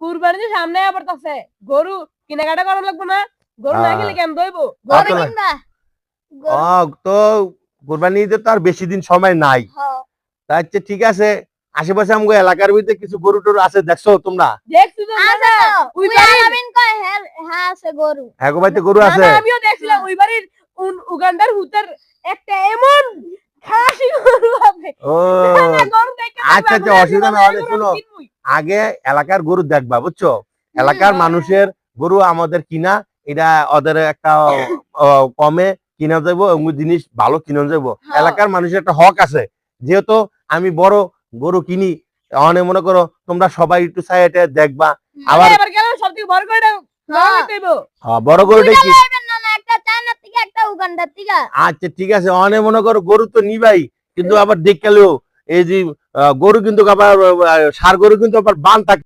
কুরবানির সামনে আবার আছে গরু কেনাকাটা করা লাগবে না গরু না খেলে কেন দইব গরু কিনবা তো কুরবানি ঈদে তো আর বেশি দিন সময় নাই আচ্ছা ঠিক আছে আশেপাশে আমগো এলাকার ভিতরে কিছু গরু টরু আছে দেখছো তোমরা দেখছি তো আছে না তো ওই ওই বাড়ির আলামিন কয় হ্যাঁ আছে গরু হ্যাঁ গো ভাইতে গরু না, আছে না, আমিও দেখছিলাম ওই বাড়ির উগান্ডার হুতের একটা এমন খাসি গরু আছে ও না, গরু দেখে আচ্ছা আচ্ছা অসুবিধা না হলে শুনো আগে এলাকার গরু দেখবা বুঝছো এলাকার মানুষের গরু আমাদের কিনা এটা ওদের একটা কমে কিনা যাবো এবং জিনিস ভালো কিনা যাবো এলাকার মানুষের একটা হক আছে যেহেতু আমি বড় গরু কিনি অনেক মনে করো তোমরা সবাই একটু সাইডে দেখবা আবার এবার গেল সবথেকে বড় করে দেব বড় গরুটা কি না না একটা চায়না থেকে একটা উগান্ডার থেকে আচ্ছা ঠিক আছে অনেক মনে করো গরু তো নিবাই কিন্তু আবার দেখলেও এই যে গরু কিন্তু আবার ষাঁড় গরু কিন্তু আবার বান থাকে